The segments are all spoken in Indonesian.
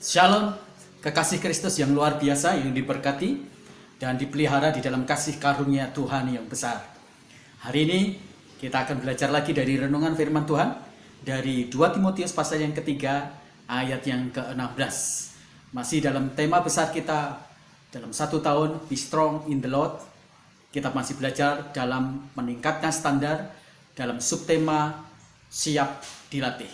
Shalom, kekasih Kristus yang luar biasa yang diberkati dan dipelihara di dalam kasih karunia Tuhan yang besar. Hari ini kita akan belajar lagi dari renungan firman Tuhan dari 2 Timotius pasal yang ketiga ayat yang ke-16. Masih dalam tema besar kita dalam 1 tahun, Be Strong in the Lord. Kita masih belajar dalam meningkatkan standar dalam subtema siap dilatih.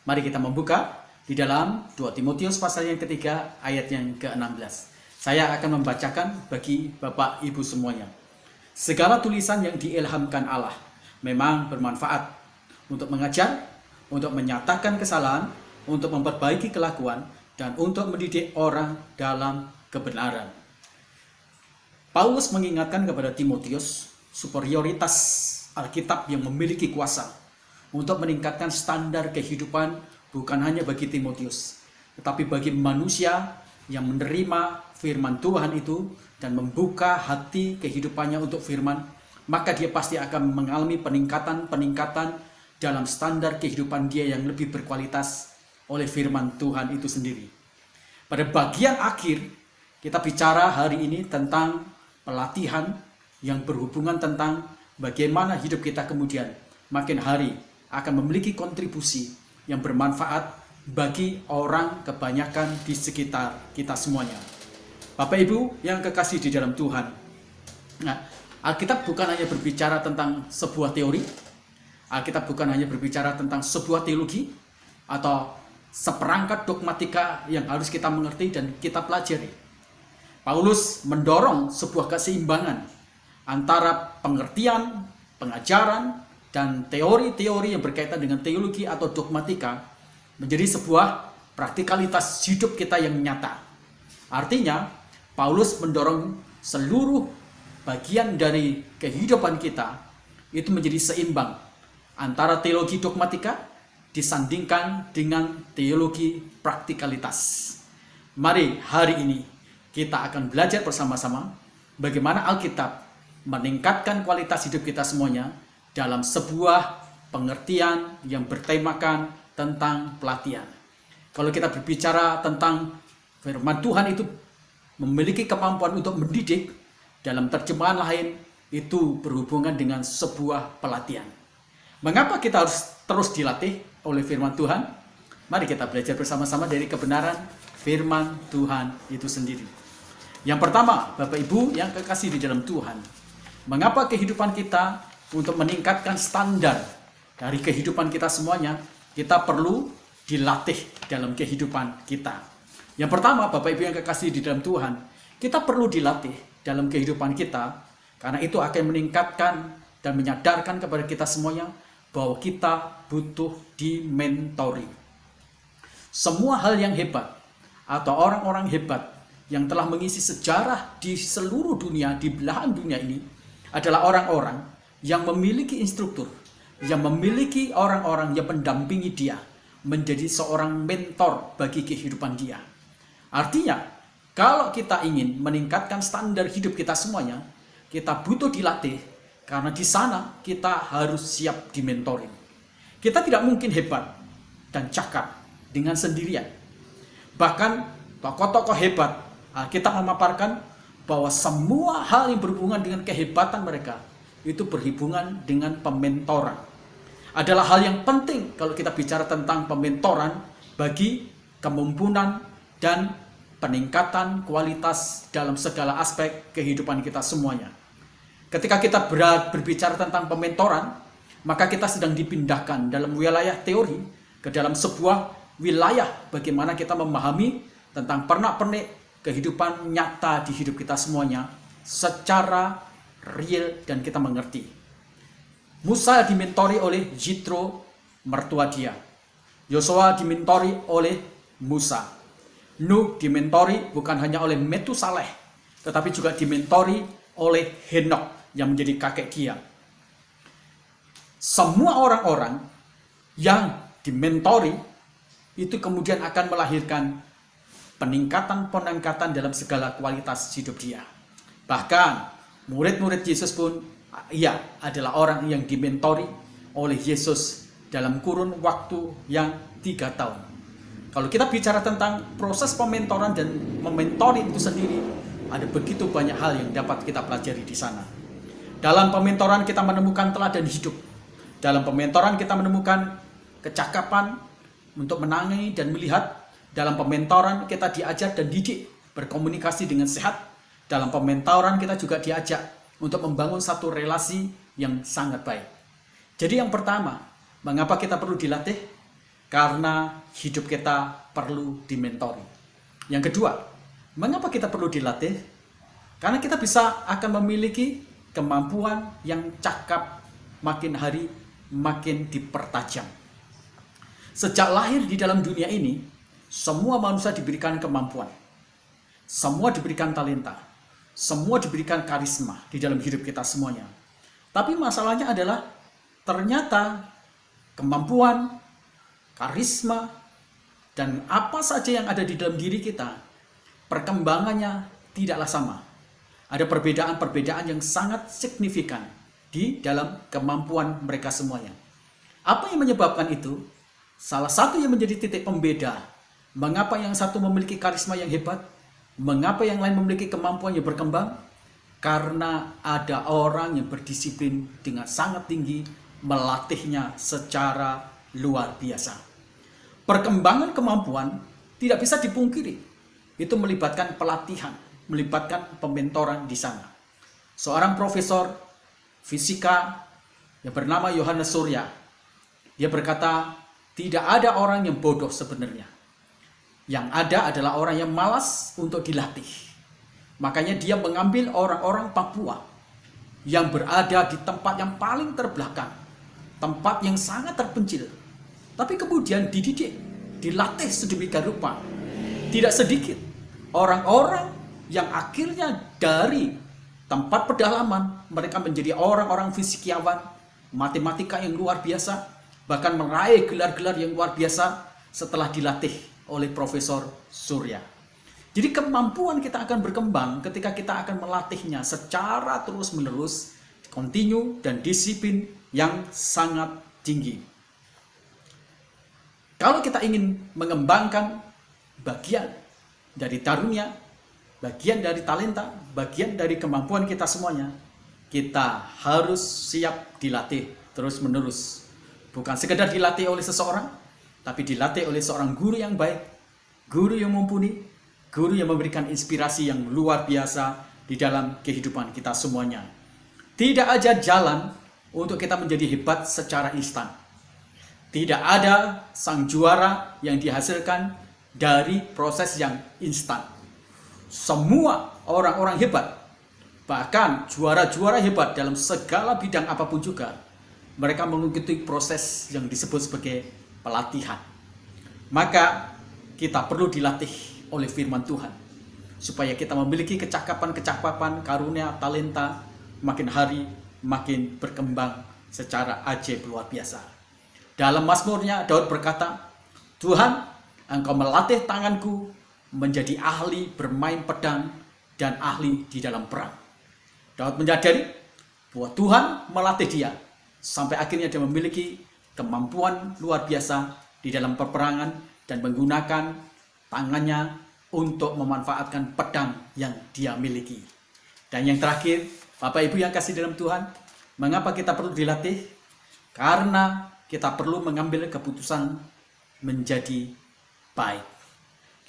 Mari kita membuka di dalam 2 Timotius pasal yang ketiga ayat yang ke-16. Saya akan membacakan bagi Bapak Ibu semuanya. Segala tulisan yang diilhamkan Allah memang bermanfaat untuk mengajar, untuk menyatakan kesalahan, untuk memperbaiki kelakuan, dan untuk mendidik orang dalam kebenaran. Paulus mengingatkan kepada Timotius superioritas Alkitab yang memiliki kuasa untuk meningkatkan standar kehidupan bukan hanya bagi Timotius, tetapi bagi manusia yang menerima firman Tuhan itu dan membuka hati kehidupannya untuk firman, maka dia pasti akan mengalami peningkatan dalam standar kehidupan dia yang lebih berkualitas oleh firman Tuhan itu sendiri. Pada bagian akhir, kita bicara hari ini tentang pelatihan yang berhubungan tentang bagaimana hidup kita kemudian makin hari akan memiliki kontribusi yang bermanfaat bagi orang kebanyakan di sekitar kita semuanya. Bapak Ibu yang kekasih di dalam Tuhan. Nah, Alkitab bukan hanya berbicara tentang sebuah teori. Alkitab bukan hanya berbicara tentang sebuah teologi atau seperangkat dogmatika yang harus kita mengerti dan kita pelajari. Paulus mendorong sebuah keseimbangan antara pengertian, pengajaran, dan teori-teori yang berkaitan dengan teologi atau dogmatika menjadi sebuah praktikalitas hidup kita yang nyata. Artinya, Paulus mendorong seluruh bagian dari kehidupan kita itu menjadi seimbang antara teologi dogmatika disandingkan dengan teologi praktikalitas. Mari hari ini kita akan belajar bersama-sama bagaimana Alkitab meningkatkan kualitas hidup kita semuanya dalam sebuah pengertian yang bertemakan tentang pelatihan. Kalau kita berbicara tentang firman Tuhan itu memiliki kemampuan untuk mendidik, dalam terjemahan lain itu berhubungan dengan sebuah pelatihan. Mengapa kita harus terus dilatih oleh firman Tuhan? Mari kita belajar bersama-sama dari kebenaran firman Tuhan itu sendiri. Yang pertama, Bapak Ibu yang kekasih di dalam Tuhan, mengapa kehidupan kita untuk meningkatkan standar dari kehidupan kita semuanya, kita perlu dilatih dalam kehidupan kita. Yang pertama, Bapak Ibu yang kekasih di dalam Tuhan, kita perlu dilatih dalam kehidupan kita, karena itu akan meningkatkan dan menyadarkan kepada kita semuanya bahwa kita butuh dimentori. Semua hal yang hebat atau orang-orang hebat yang telah mengisi sejarah di seluruh dunia, di belahan dunia ini, adalah orang-orang yang memiliki instruktur, yang memiliki orang-orang yang mendampingi dia, menjadi seorang mentor bagi kehidupan dia. Artinya, kalau kita ingin meningkatkan standar hidup kita semuanya, kita butuh dilatih, karena di sana kita harus siap dimentoring. Kita tidak mungkin hebat dan cakap dengan sendirian. Bahkan tokoh-tokoh hebat, kita memaparkan bahwa semua hal yang berhubungan dengan kehebatan mereka itu berhubungan dengan pementoran. Adalah hal yang penting kalau kita bicara tentang pementoran bagi kemampuan dan peningkatan kualitas dalam segala aspek kehidupan kita semuanya. Ketika kita berbicara tentang pementoran, maka kita sedang dipindahkan dalam wilayah teori ke dalam sebuah wilayah bagaimana kita memahami tentang pernak-pernik kehidupan nyata di hidup kita semuanya secara real dan kita mengerti. Musa dimentori oleh Jitro, mertua dia. Yosua dimentori oleh Musa. Nuh dimentori bukan hanya oleh Metusaleh, tetapi juga dimentori oleh Henok yang menjadi kakek dia. Semua orang-orang yang dimentori itu kemudian akan melahirkan peningkatan dalam segala kualitas hidup dia. Bahkan murid-murid Yesus pun adalah orang yang dimentori oleh Yesus dalam kurun waktu yang 3 tahun. Kalau kita bicara tentang proses pementoran dan mementori itu sendiri, ada begitu banyak hal yang dapat kita pelajari di sana. Dalam pementoran kita menemukan teladan hidup. Dalam pementoran kita menemukan kecakapan untuk menangani dan melihat. Dalam pementoran kita diajar dan didik berkomunikasi dengan sehat. Dalam pementoran kita juga diajak untuk membangun satu relasi yang sangat baik. Jadi yang pertama, mengapa kita perlu dilatih? Karena hidup kita perlu dimentori. Yang kedua, mengapa kita perlu dilatih? Karena kita bisa akan memiliki kemampuan yang cakap makin hari makin dipertajam. Sejak lahir di dalam dunia ini, semua manusia diberikan kemampuan. Semua diberikan talenta. Semua diberikan karisma di dalam hidup kita semuanya. Tapi masalahnya adalah ternyata kemampuan, karisma, dan apa saja yang ada di dalam diri kita, perkembangannya tidaklah sama. Ada perbedaan-perbedaan yang sangat signifikan di dalam kemampuan mereka semuanya. Apa yang menyebabkan itu? Salah satu yang menjadi titik pembeda, mengapa yang satu memiliki karisma yang hebat, mengapa yang lain memiliki kemampuan yang berkembang? Karena ada orang yang berdisiplin dengan sangat tinggi, melatihnya secara luar biasa. Perkembangan kemampuan tidak bisa dipungkiri. Itu melibatkan pelatihan, melibatkan pementoran di sana. Seorang profesor fisika yang bernama Yohanes Surya, dia berkata, tidak ada orang yang bodoh sebenarnya. Yang ada adalah orang yang malas untuk dilatih. Makanya dia mengambil orang-orang Papua yang berada di tempat yang paling terbelakang, tempat yang sangat terpencil. Tapi kemudian dididik, dilatih sedemikian rupa. Tidak sedikit orang-orang yang akhirnya dari tempat pedalaman, mereka menjadi orang-orang fisikiawan, matematika yang luar biasa, bahkan meraih gelar-gelar yang luar biasa setelah dilatih oleh Profesor Surya. Jadi kemampuan kita akan berkembang ketika kita akan melatihnya secara terus-menerus, kontinu dan disiplin yang sangat tinggi. Kalau kita ingin mengembangkan bagian dari karunia, bagian dari talenta, bagian dari kemampuan kita semuanya, kita harus siap dilatih terus-menerus. Bukan sekedar dilatih oleh seseorang, tapi dilatih oleh seorang guru yang baik, guru yang mumpuni, guru yang memberikan inspirasi yang luar biasa di dalam kehidupan kita semuanya. Tidak ada jalan untuk kita menjadi hebat secara instan. Tidak ada sang juara yang dihasilkan dari proses yang instan. Semua orang-orang hebat, bahkan juara-juara hebat dalam segala bidang apapun juga, mereka mengikuti proses yang disebut sebagai pelatihan. Maka kita perlu dilatih oleh firman Tuhan, supaya kita memiliki kecakapan-kecakapan, karunia, talenta, makin hari makin berkembang secara ajaib luar biasa. Dalam Mazmurnya, Daud berkata, Tuhan, Engkau melatih tanganku menjadi ahli bermain pedang dan ahli di dalam perang. Daud menyadari bahwa Tuhan melatih dia sampai akhirnya dia memiliki kemampuan luar biasa di dalam peperangan dan menggunakan tangannya untuk memanfaatkan pedang yang dia miliki. Dan yang terakhir, Bapak Ibu yang kasih dalam Tuhan, mengapa kita perlu dilatih? Karena kita perlu mengambil keputusan menjadi baik.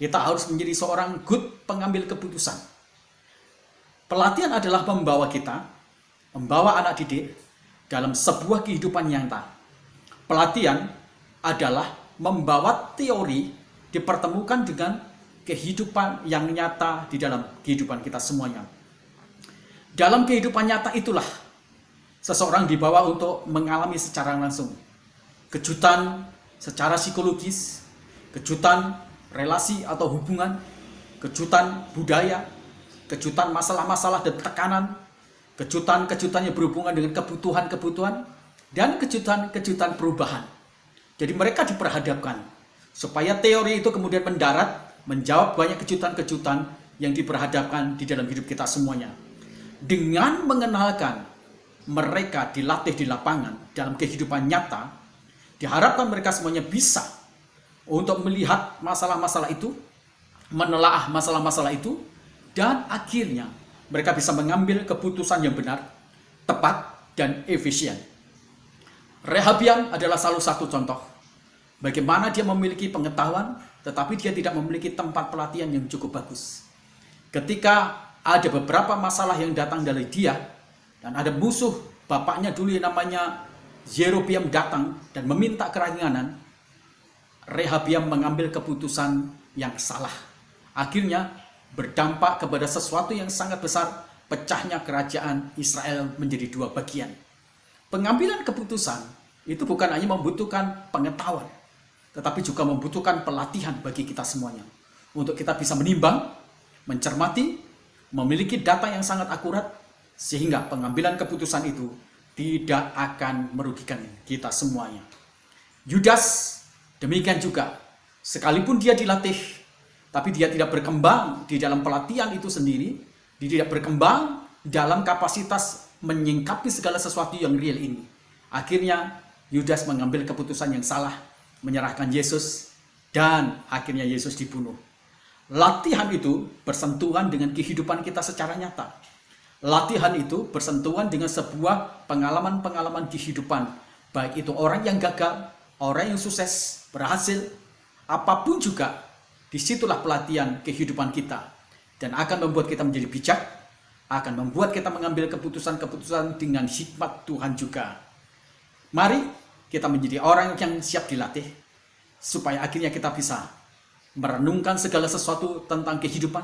Kita harus menjadi seorang good pengambil keputusan. Pelatihan adalah membawa kita, membawa anak didik dalam sebuah kehidupan nyata. Pelatihan adalah membawa teori dipertemukan dengan kehidupan yang nyata di dalam kehidupan kita semuanya. Dalam kehidupan nyata itulah seseorang dibawa untuk mengalami secara langsung kejutan secara psikologis, kejutan relasi atau hubungan, kejutan budaya, kejutan masalah-masalah dan tekanan, kejutan-kejutan yang berhubungan dengan kebutuhan-kebutuhan, dan kejutan-kejutan perubahan. Jadi mereka diperhadapkan supaya teori itu kemudian mendarat, menjawab banyak kejutan-kejutan yang diperhadapkan di dalam hidup kita semuanya. Dengan mengenalkan mereka dilatih di lapangan dalam kehidupan nyata, diharapkan mereka semuanya bisa untuk melihat masalah-masalah itu, menelaah masalah-masalah itu, dan akhirnya mereka bisa mengambil keputusan yang benar, tepat, dan efisien. Rehabiam adalah salah satu contoh bagaimana dia memiliki pengetahuan, tetapi dia tidak memiliki tempat pelatihan yang cukup bagus. Ketika ada beberapa masalah yang datang dari dia, dan ada musuh bapaknya dulu yang namanya Yerobeam datang dan meminta keringanan, Rehabiam mengambil keputusan yang salah. Akhirnya berdampak kepada sesuatu yang sangat besar, pecahnya kerajaan Israel menjadi dua bagian. Pengambilan keputusan itu bukan hanya membutuhkan pengetahuan, tetapi juga membutuhkan pelatihan bagi kita semuanya. Untuk kita bisa menimbang, mencermati, memiliki data yang sangat akurat, sehingga pengambilan keputusan itu tidak akan merugikan kita semuanya. Yudas demikian juga, sekalipun dia dilatih, tapi dia tidak berkembang di dalam pelatihan itu sendiri, dia tidak berkembang dalam kapasitas menyingkapi segala sesuatu yang real ini. Akhirnya Yudas mengambil keputusan yang salah, menyerahkan Yesus, dan akhirnya Yesus dibunuh. Latihan itu bersentuhan dengan kehidupan kita secara nyata. Latihan itu bersentuhan dengan sebuah pengalaman-pengalaman kehidupan, baik itu orang yang gagal, orang yang sukses, berhasil, apapun juga, disitulah pelatihan kehidupan kita. Dan akan membuat kita menjadi bijak, akan membuat kita mengambil keputusan-keputusan dengan hikmat Tuhan juga. Mari kita menjadi orang yang siap dilatih, supaya akhirnya kita bisa merenungkan segala sesuatu tentang kehidupan,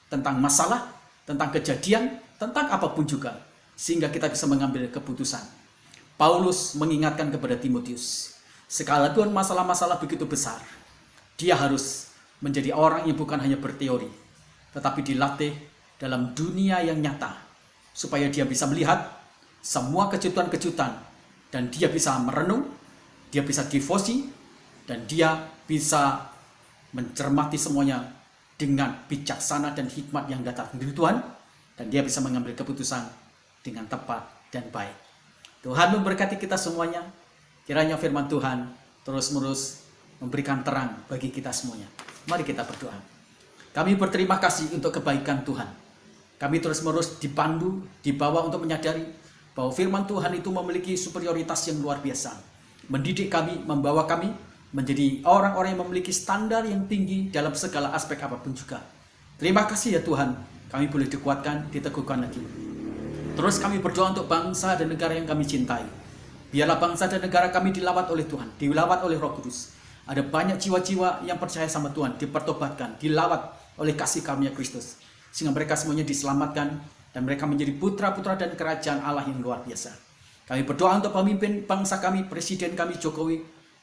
tentang masalah, tentang kejadian, tentang apapun juga, sehingga kita bisa mengambil keputusan. Paulus mengingatkan kepada Timotius, sekalipun masalah-masalah begitu besar, dia harus menjadi orang yang bukan hanya berteori, tetapi dilatih dalam dunia yang nyata, supaya dia bisa melihat semua kejutan-kejutan, dan dia bisa merenung, dia bisa devosi, dan dia bisa mencermati semuanya dengan bijaksana dan hikmat yang datang dari Tuhan, dan dia bisa mengambil keputusan dengan tepat dan baik. Tuhan memberkati kita semuanya. Kiranya firman Tuhan terus-menerus memberikan terang bagi kita semuanya. Mari kita berdoa. Kami berterima kasih untuk kebaikan Tuhan. Kami terus-menerus dipandu, dibawa untuk menyadari bahwa firman Tuhan itu memiliki superioritas yang luar biasa. Mendidik kami, membawa kami menjadi orang-orang yang memiliki standar yang tinggi dalam segala aspek apapun juga. Terima kasih ya Tuhan, kami boleh dikuatkan, diteguhkan lagi. Terus kami berdoa untuk bangsa dan negara yang kami cintai. Biarlah bangsa dan negara kami dilawat oleh Tuhan, dilawat oleh Roh Kudus. Ada banyak jiwa-jiwa yang percaya sama Tuhan, dipertobatkan, dilawat oleh kasih karunia Kristus. Sehingga mereka semuanya diselamatkan, dan mereka menjadi putra-putra dan kerajaan Allah yang luar biasa. Kami berdoa untuk pemimpin bangsa kami, Presiden kami Jokowi,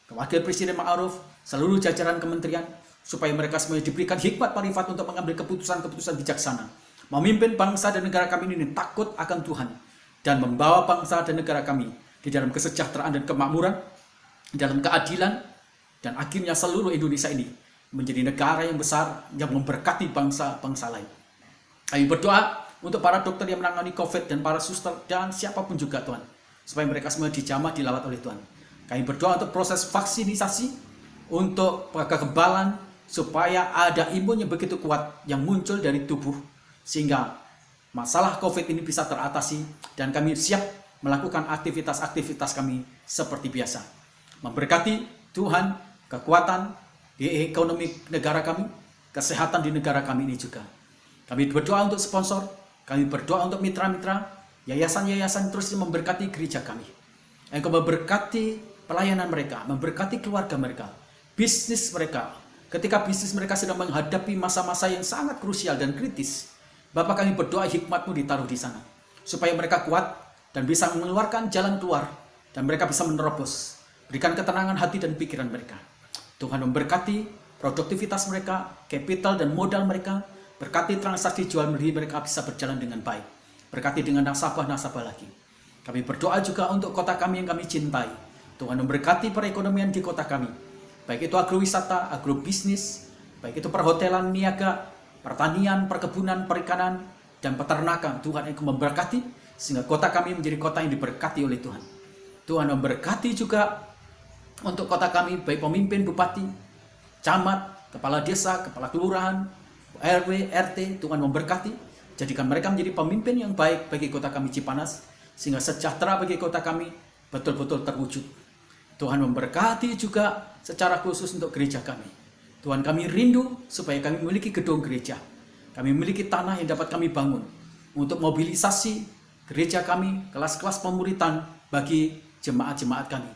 Wakil Presiden Ma'ruf, seluruh jajaran kementerian, supaya mereka semuanya diberikan hikmat marifat untuk mengambil keputusan-keputusan bijaksana. Memimpin bangsa dan negara kami ini takut akan Tuhan, dan membawa bangsa dan negara kami di dalam kesejahteraan dan kemakmuran, dalam keadilan, dan akhirnya seluruh Indonesia ini menjadi negara yang besar yang memberkati bangsa-bangsa lain. Kami berdoa untuk para dokter yang menangani COVID dan para suster dan siapapun juga Tuhan, supaya mereka semua dijamah, dilawat oleh Tuhan. Kami berdoa untuk proses vaksinisasi, untuk kekebalan, supaya ada imun yang begitu kuat yang muncul dari tubuh, sehingga masalah COVID ini bisa teratasi, dan kami siap melakukan aktivitas-aktivitas kami seperti biasa. Memberkati Tuhan, kekuatan di ekonomi negara kami, kesehatan di negara kami ini juga. Kami berdoa untuk sponsor, kami berdoa untuk mitra-mitra, yayasan-yayasan terus memberkati gereja kami. Engkau memberkati pelayanan mereka, memberkati keluarga mereka, bisnis mereka. Ketika bisnis mereka sedang menghadapi masa-masa yang sangat krusial dan kritis, Bapa kami berdoa hikmat-Mu ditaruh di sana, supaya mereka kuat dan bisa mengeluarkan jalan keluar, dan mereka bisa menerobos. Berikan ketenangan hati dan pikiran mereka. Tuhan memberkati produktivitas mereka, kapital dan modal mereka. Berkati transaksi jual beli mereka bisa berjalan dengan baik. Berkati dengan nasabah-nasabah lagi. Kami berdoa juga untuk kota kami yang kami cintai. Tuhan memberkati perekonomian di kota kami. Baik itu agrowisata, agrobisnis, baik itu perhotelan, niaga, pertanian, perkebunan, perikanan, dan peternakan. Tuhan yang memberkati, sehingga kota kami menjadi kota yang diberkati oleh Tuhan. Tuhan memberkati juga untuk kota kami, baik pemimpin, bupati, camat, kepala desa, kepala kelurahan, RW, RT. Tuhan memberkati, jadikan mereka menjadi pemimpin yang baik bagi kota kami Cipanas, sehingga sejahtera bagi kota kami betul-betul terwujud. Tuhan memberkati juga secara khusus untuk gereja kami. Tuhan, kami rindu supaya kami memiliki gedung gereja, kami memiliki tanah yang dapat kami bangun untuk mobilisasi gereja kami, kelas-kelas pemuritan bagi jemaat-jemaat kami.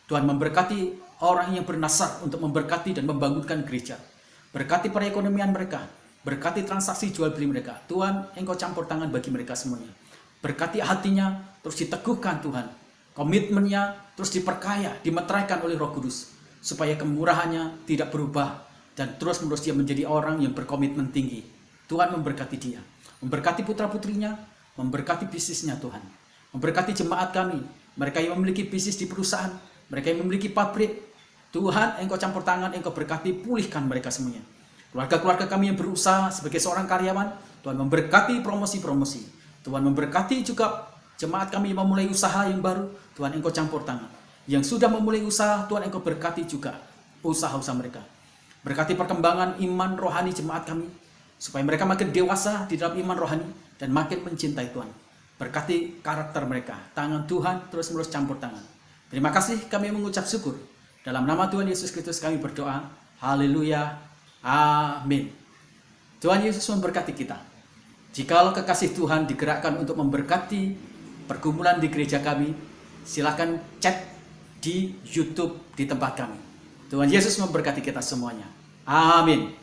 Tuhan memberkati orang yang bernasar untuk memberkati dan membangunkan gereja. Berkati perekonomian mereka, berkati transaksi jual beli mereka. Tuhan, Engkau campur tangan bagi mereka semuanya. Berkati hatinya, terus diteguhkan Tuhan. Komitmennya terus diperkaya, dimeteraikan oleh Roh Kudus, supaya kemurahannya tidak berubah dan terus-menerus dia menjadi orang yang berkomitmen tinggi. Tuhan memberkati dia, memberkati putra-putrinya, memberkati bisnisnya Tuhan. Memberkati jemaat kami, mereka yang memiliki bisnis di perusahaan, mereka yang memiliki pabrik. Tuhan, Engkau campur tangan, Engkau berkati, pulihkan mereka semuanya. Keluarga-keluarga kami yang berusaha sebagai seorang karyawan, Tuhan memberkati promosi-promosi. Tuhan memberkati juga jemaat kami yang memulai usaha yang baru. Tuhan, Engkau campur tangan. Yang sudah memulai usaha, Tuhan, Engkau berkati juga usaha-usaha mereka. Berkati perkembangan iman rohani jemaat kami, supaya mereka makin dewasa di dalam iman rohani dan makin mencintai Tuhan. Berkati karakter mereka. Tangan Tuhan terus-menerus campur tangan. Terima kasih, kami mengucap syukur. Dalam nama Tuhan Yesus Kristus kami berdoa. Haleluya. Amin. Tuhan Yesus memberkati kita. Jikalau kekasih Tuhan digerakkan untuk memberkati pergumulan di gereja kami, silakan chat di YouTube di tempat kami. Tuhan Yesus memberkati kita semuanya. Amin.